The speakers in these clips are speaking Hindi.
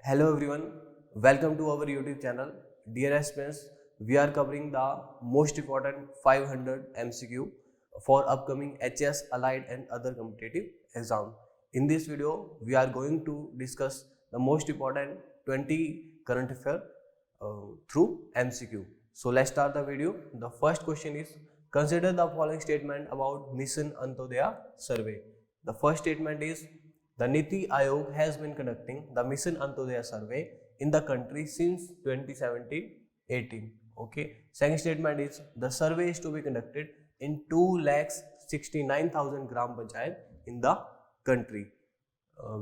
Hello everyone, welcome to our YouTube channel. Dear aspirants, we are covering the most important 500 MCQ for upcoming HS, Allied and other competitive exam. In this video, we are going to discuss the most important 20 current affair through MCQ. So let's start the video. The first question is, consider the following statement about Mission Antodaya survey. The first statement is, the Niti Aayog has been conducting the Mission Antodaya survey in the country since 2017-18. Okay. Second statement is, the survey is to be conducted in 2,69,000 gram panchayat in the country.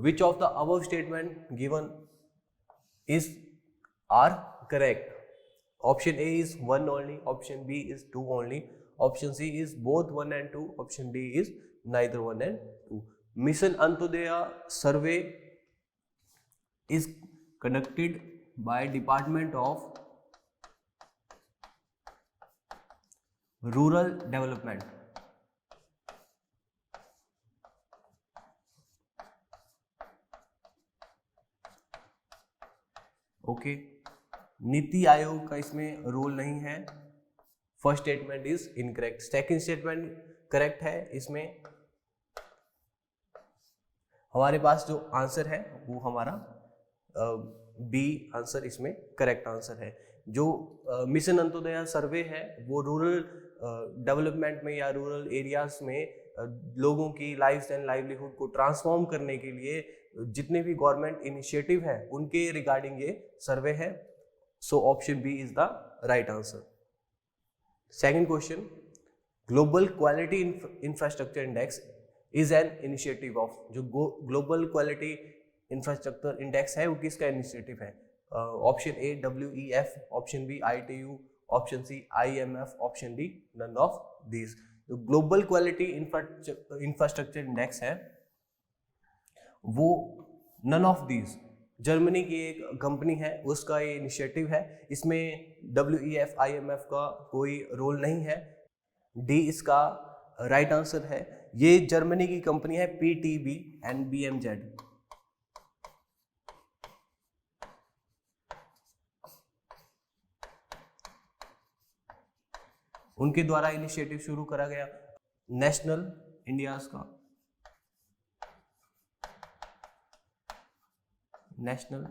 Which of the above statement given are correct? Option A is 1 only, option B is 2 only, option C is both 1 and 2, option D is neither 1 and 2. Mission Antodaya survey is conducted by Department of Rural Development. Okay, NITI Aayog का इसमें रोल नहीं है. First statement is incorrect. Second statement correct है. इसमें हमारे पास जो आंसर है वो हमारा बी आंसर इसमें करेक्ट आंसर है. जो मिशन अंत्योदय सर्वे है वो रूरल डेवलपमेंट में या रूरल एरियाज में लोगों की लाइफ एंड लाइवलीहुड को ट्रांसफॉर्म करने के लिए जितने भी गवर्नमेंट इनिशिएटिव है उनके रिगार्डिंग ये सर्वे है. So option B is the right answer. Second question, global quality infrastructure index is an initiative of. जो ग्लोबल क्वालिटी इंफ्रास्ट्रक्चर इंडेक्स है वो किसका इनिशिएटिव है? Option A WEF, option B ITU, option C IMF, option D none of these. जो ग्लोबल क्वालिटी इंफ्रास्ट्रक्चर इंडेक्स है वो नन ऑफ दीज, जर्मनी की एक कंपनी है उसका ये इनिशिएटिव है. इसमें WEF IMF का कोई रोल नहीं है. डी इसका राइट आंसर है. ये जर्मनी की कंपनी है PTB एंड BMZ. उनके द्वारा इनिशिएटिव शुरू करा गया. नेशनल इंडियाज का नेशनल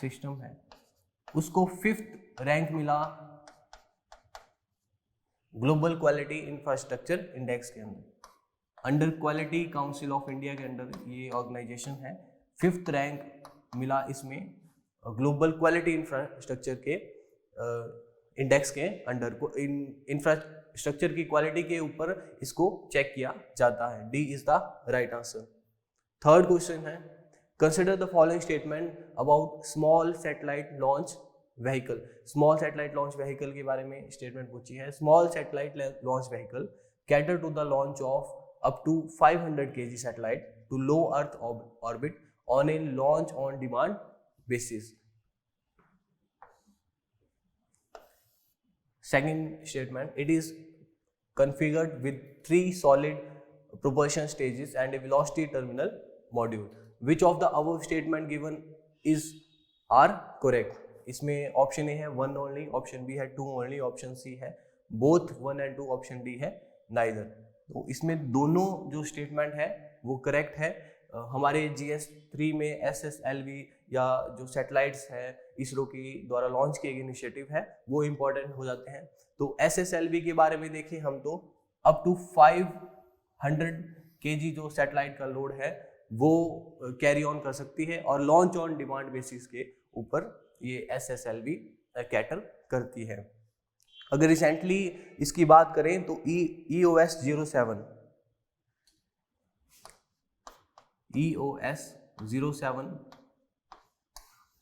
सिस्टम है, उसको 5th रैंक मिला ग्लोबल क्वालिटी इंफ्रास्ट्रक्चर इंडेक्स के अंदर. Under quality council of India के अंडर ये ऑर्गेनाइजेशन है. 5th रैंक मिला इसमें ग्लोबल क्वालिटी इंफ्रास्ट्रक्चर के इंडेक्स के अंडर को. इंफ्रास्ट्रक्चर की क्वालिटी के ऊपर इसको चेक किया जाता है. D is the right answer. Third question है, consider the following statement about small satellite launch vehicle. Small satellite launch vehicle के बारे में स्टेटमेंट पूछी है. Small satellite launch vehicle cater to the launch of up to 500 kg satellite to low earth orbit on a launch on demand basis. Second statement, it is configured with 3 solid propulsion stages and a velocity terminal module. Which of the above statement given are correct? इसमें ऑप्शन ए है 1 only, ऑप्शन बी है 2 only, ऑप्शन सी है both 1 and 2, ऑप्शन डी है neither. तो इसमें दोनों जो स्टेटमेंट है वो करेक्ट है. हमारे GS3 में SSLV या जो सैटेलाइट्स है इसरो की द्वारा लॉन्च किए गए इनिशिएटिव है वो इम्पोर्टेंट हो जाते हैं. तो SSLV के बारे में देखें हम तो अप टू 500 kg जो सैटेलाइट का लोड है वो कैरी ऑन कर सकती है और लॉन्च ऑन डिमांड बेसिस के ऊपर ये SSLV कैटर करती है. अगर रिसेंटली इसकी बात करें तो EOS-07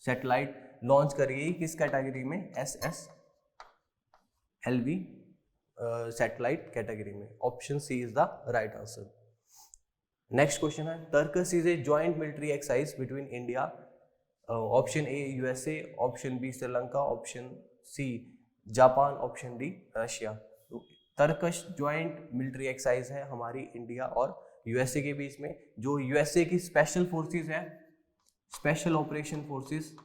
सैटेलाइट लॉन्च करेगी किस कैटेगरी में? SSLV सैटेलाइट कैटेगरी में. Option C is the right answer. Next question है, Tarkash is a joint military exercise between India. Option A USA, option B Sri Lanka, option C Japan, option D Russia. तो तरकश ज्वाइंट मिलिट्री एक्सरसाइज है हमारी इंडिया और यूएसए के बीच में, जो यूएसए की स्पेशल फोर्सेस है, स्पेशल ऑपरेशन फोर्सेस,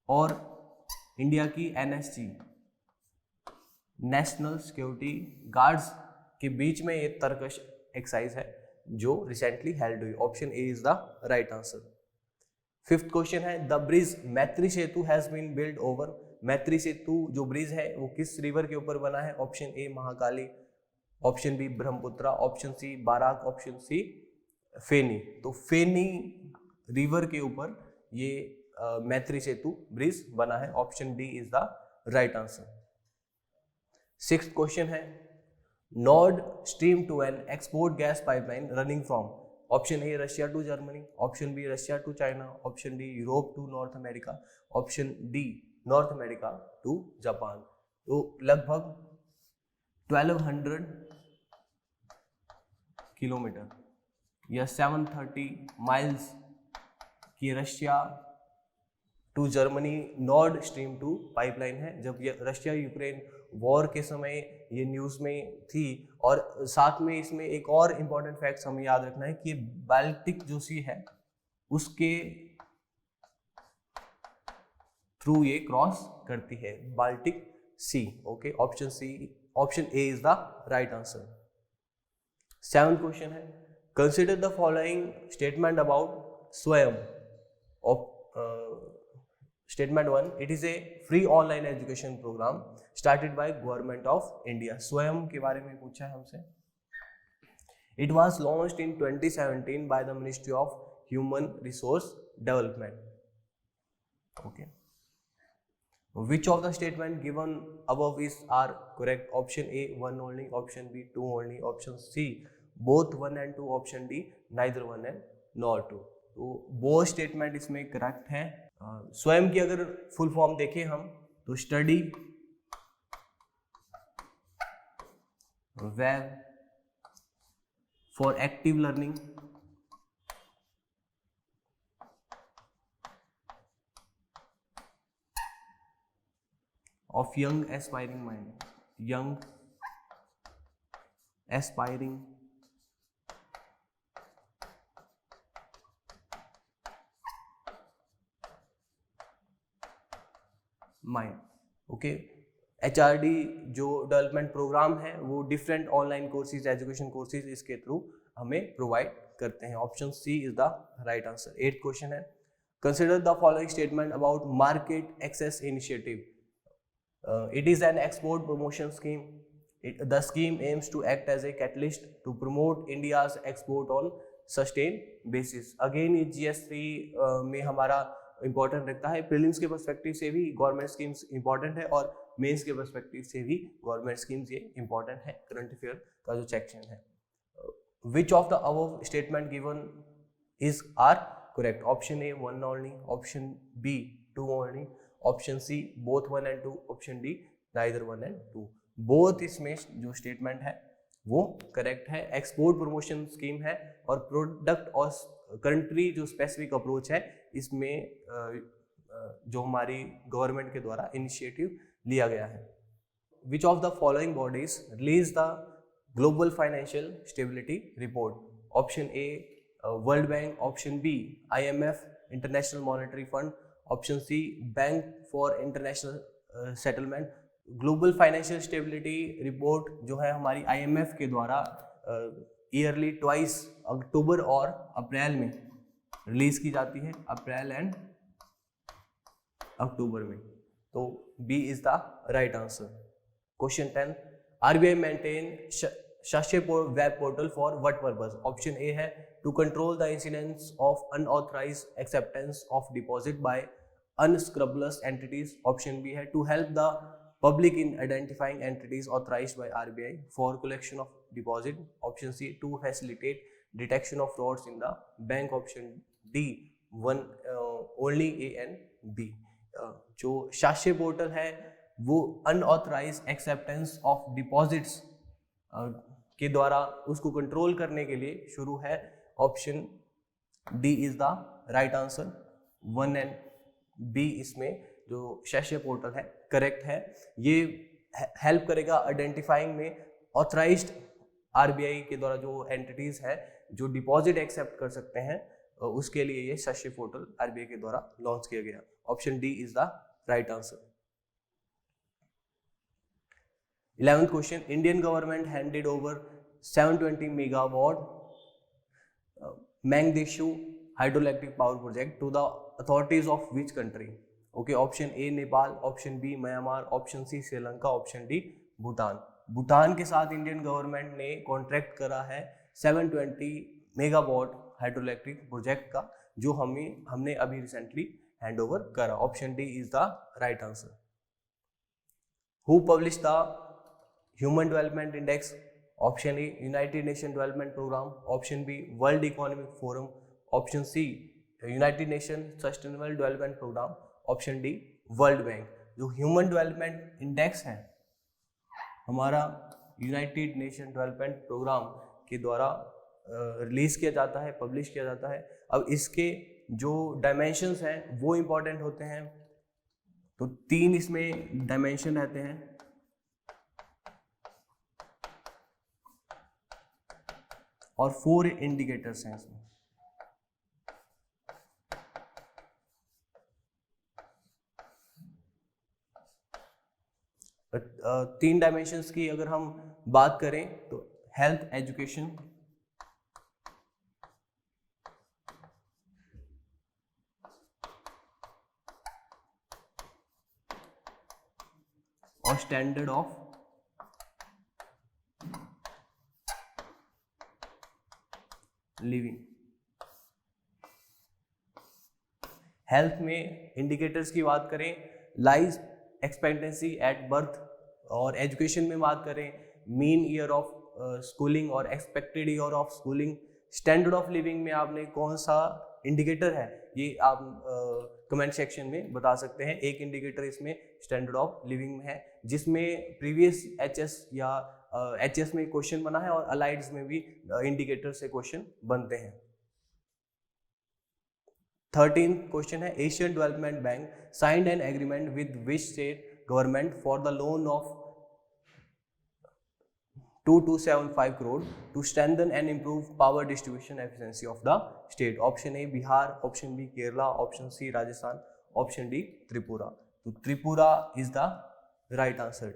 और इंडिया की एनएसजी, नेशनल सिक्योरिटी गार्ड्स के बीच में ये तरकश एक्सरसाइज है जो रिसेंटली हेल्ड हुई। Option A is the right answer. Fifth question है, the bridge Maitri Setu has been build over. Maitri Setu जो ब्रिज है वो किस रिवर के ऊपर बना है? Option A Mahakali, option B Brahmaputra, option C Barak, option C Feni. तो फेनी रिवर के ऊपर ये मैत्री सेतु ब्रिज बना है। Option D is the right answer. Sixth question है, Nord Stream two an export gas pipeline running from. Option A Russia to Germany, option B Russia to China, option D Europe to North America, option D North America to Japan. तो लगभग 1200 किलोमीटर या 730 माइल्स की Russia to Germany Nord Stream two pipeline है। जब ये रशिया यूक्रेन वॉर के समय ये न्यूज़ में थी, और साथ में इसमें एक और इम्पॉर्टेंट फैक्ट हमें याद रखना है कि बाल्टिक जो सी है उसके थ्रू ये क्रॉस करती है, Baltic Sea. Okay, option C, option A is the right answer. Seventh question है, consider the following statement about Swayam. Statement 1, it is a free online education programme started by government of India. Swayam के बारे में पूछा है हमसे। It was launched in 2017 by the ministry of human resource development. Okay, which of the statement given above is are correct? Option A 1 only, option B 2 only, option C both 1 and 2, option D neither 1 and nor 2। तो both statement इसमें correct है। स्वयं की अगर फुल फॉर्म देखें हम तो study web for active learning of young aspiring mind, young aspiring mind। Okay, HRD जो डेवलपमेंट प्रोग्राम है वो different online courses, education courses इसके थ्रू हमें प्रोवाइड करते हैं। Option C is the right answer. 8th question है, consider the following statement about market access initiative. It is an export promotion scheme. The scheme aims to act as a catalyst to promote India's export on sustained basis. Again ये GS3 में हमारा इम्पोर्टेंट रखता है। प्रीलिम्स के पर्सपेक्टिव से भी गवर्नमेंट स्कीम्स इम्पोर्टेंट है और मेंस के पर्सपेक्टिव से भी गवर्नमेंट स्कीम्स ये इम्पोर्टेंट है। करंट अफेयर का जो सेक्शन है, which of the above statement given is are correct? Option A 1 only, option B 2 only, option C both 1 and 2, option D neither 1 and 2। Both इसमें जो स्टेटमेंट है वो करेक्ट है। एक्सपोर्ट प्रमोशन स्कीम है और प्रोडक्ट और कंट्री जो स्पेसिफिक अप्रोच है इसमें जो हमारी गवर्नमेंट के द्वारा इनिशिएटिव लिया गया है। Which of the following bodies release the Global Financial Stability Report? Option A World Bank, option B IMF International Monetary Fund, option C Bank for International Settlement. Global Financial Stability Report जो है हमारी IMF के द्वारा ईयरली ट्वाइस अक्टूबर और अप्रैल में रिलीज की जाती है, अप्रैल एंड अक्टूबर में। तो B is the right answer. Question 10, RBI maintain शास्य web portal for what purpose? Option A है to control the incidence of unauthorised acceptance of deposit by unscrupulous entities, option B है to help the public in identifying entities authorized by RBI for collection of deposit, option C to facilitate detection of frauds in the bank, option D 1 only A and B। जो शास्य पोर्टल है वो अनऑथराइज्ड एक्सेप्टेंस ऑफ डिपॉजिट्स के द्वारा उसको कंट्रोल करने के लिए शुरू है। Option D is the right answer. 1 and B इसमें जो शैक्षय पोर्टल है करेक्ट है। ये हेल्प करेगा आइडेंटिफाइंग में ऑथराइज्ड आरबीआई के द्वारा जो एंटिटीज है जो डिपॉजिट एक्सेप्ट कर सकते हैं, उसके लिए ये शैक्षय पोर्टल आरबीआई के द्वारा लॉन्च किया गया। Option D is the right answer. 11th question, Indian government handed over 720 megawatt Mangdeshu hydroelectric power project to the authorities of which country? Okay, option A Nepal, option B Myanmar, option C Sri Lanka, option D Bhutan. Bhutan के साथ इंडियन गवर्नमेंट ने कॉन्ट्रैक्ट करा है 720 मेगावाट हाइड्रोइलेक्ट्रिक प्रोजेक्ट का, जो हमने अभी रिसेंटली हैंड ओवर करा। Option D is the right answer. Who publish the Human Development Index? Option A United Nation Development Programme, option B World Economic Forum, option C United Nation Sustainable Development Programme, option D World Bank. जो ह्यूमन डेवलपमेंट इंडेक्स है हमारा यूनाइटेड नेशन डेवलपमेंट प्रोग्राम के द्वारा रिलीज किया जाता है, पब्लिश किया जाता है। अब इसके जो डायमेंशंस हैं वो इम्पोर्टेंट होते हैं। तो 3 इसमें डायमेंशन रहते हैं। और 4 इंडिकेटर्स हैं इसमें। तीन डायमेंशंस की अगर हम बात करें तो हेल्थ, एजुकेशन, और स्टैंडर्ड ऑफ लिविंग। हेल्थ में इंडिकेटर्स की बात करें लाइफ एक्सपेक्टेंसी एट बर्थ, और एजुकेशन में बात करें मीन ईयर ऑफ स्कूलिंग और expected year of schooling. Standard of living में आपने कौन सा इंडिकेटर है ये आप कमेंट सेक्शन में बता सकते हैं। एक इंडिकेटर इसमें स्टैंडर्ड ऑफ लिविंग में है जिसमें प्रीवियस एचएस या एचएस में क्वेश्चन बना है और अलाइड्स में भी इंडिकेटर से क्वेश्चन बनते हैं। 13 क्वेश्चन है Asian development bank signed an agreement with which state government for the loan of 2275 crore to strengthen and improve power distribution efficiency of the state. Option A Bihar, option B Kerala, option C Rajasthan, option D Tripura. तो Tripura is the right answer.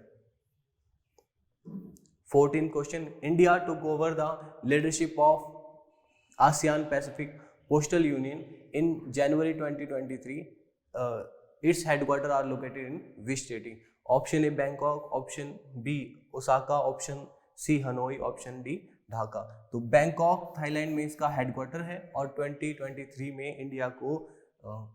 14 question, India took over the leadership of Asian Pacific Postal Union in January 2023. Its headquarters are located in which state? Option A Bangkok, option B Osaka, option C Hanoi, option D Dhaka. तो बैंकॉक थाईलैंड में इसका हेडक्वार्टर है और 2023 में इंडिया को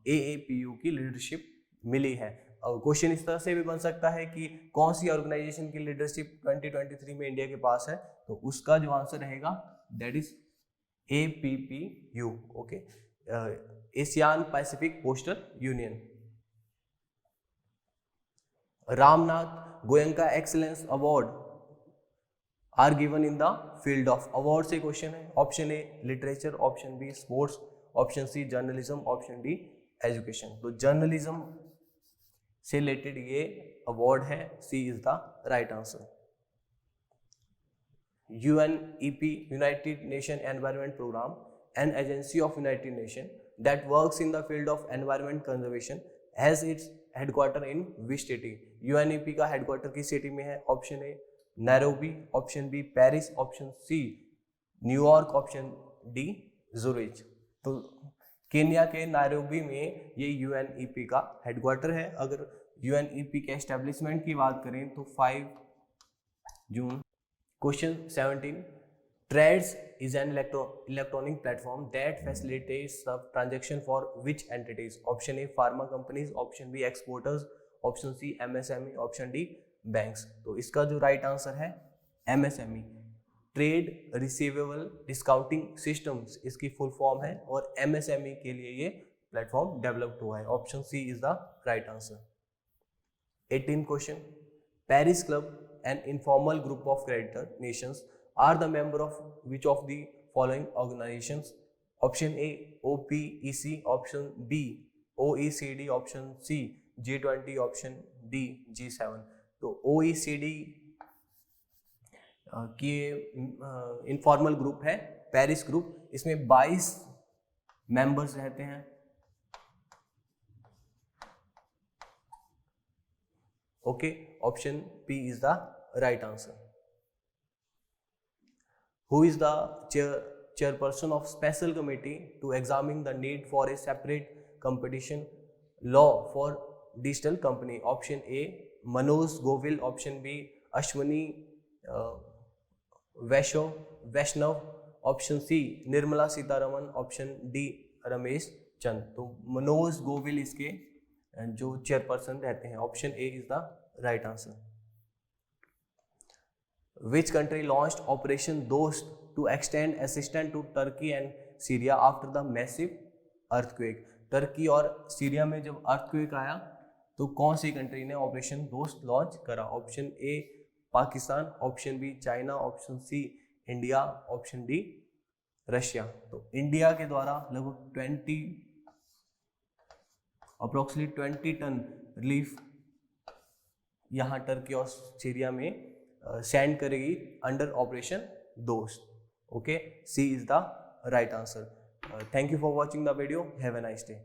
AAPU की लीडरशिप मिली है। क्वेश्चन इस तरह से भी बन सकता है कि कौन सी ऑर्गेनाइजेशन की लीडरशिप 2023 में इंडिया के पास है, तो उसका जो आंसर रहेगा that is APPU। Okay, Asian Pacific Postal Union. Ramnath Goenka excellence award are given in the field of. Award से क्वेश्चन है। Option A literature, option B sports, option C journalism, option D education. तो जर्नलिज्म से रिलेटेड ये अवार्ड है, C is the right answer. UNEP United Nation Environment Programme, an agency of United Nation that works in the field of environment conservation has its headquarter in which city? UNEP का हेडक्वार्टर किस सिटी में है? Option A Nairobi, option B Paris, option C New York, option D Zurich. तो केन्या के नैरोबी में ये UNEP का हेडक्वार्टर है। अगर UNEP के एस्टेब्लिशमेंट की बात करें तो 5 जून। Question 17, TReDS is an electronic platform that facilitates the transaction for which entities? Option A pharma companies, option B exporters, option C MSME, option D banks. तो इसका जो राइट आंसर है MSME, trade receivable discounting systems इसकी फुल फॉर्म है और MSME के लिए ये प्लेटफॉर्म डेवलप्ड हुआ है। Option C is the right answer. 18 question, Paris Club an informal group of creditor nations are the member of which of the following organisations? Option A OPEC, option B OECD, option C G20, option D G7। तो OECD की इनफॉर्मल ग्रुप है पेरिस ग्रुप, इसमें 22 मेंबर्स रहते हैं। Okay, option P is the right answer. Who is the chairperson of special committee to examine the need for a separate competition law for digital company? Option A Manoj Govil, option B Ashwini Vaishnaw, option C Nirmala Sitharaman, option D Ramesh Chand. तो मनोज गोविल इसके जो चेयरपर्सन रहते हैं। Option A is the right answer. Which country launched operation Dost to extend assistance to Turkey and Syria after the massive earthquake? Turkey और सीरिया में जब अर्थक्वेक आया तो कौन सी कंट्री ने ऑपरेशन दोस्त लॉन्च करा? Option A Pakistan, option B China, option C India, option D Russia. तो इंडिया के द्वारा लगभग 20 टन रिलीफ यहाँ टर्की और सीरिया में सेंड करेगी under operation Dost. Okay, C is the right answer. Thank you for watching the video. Have a nice day.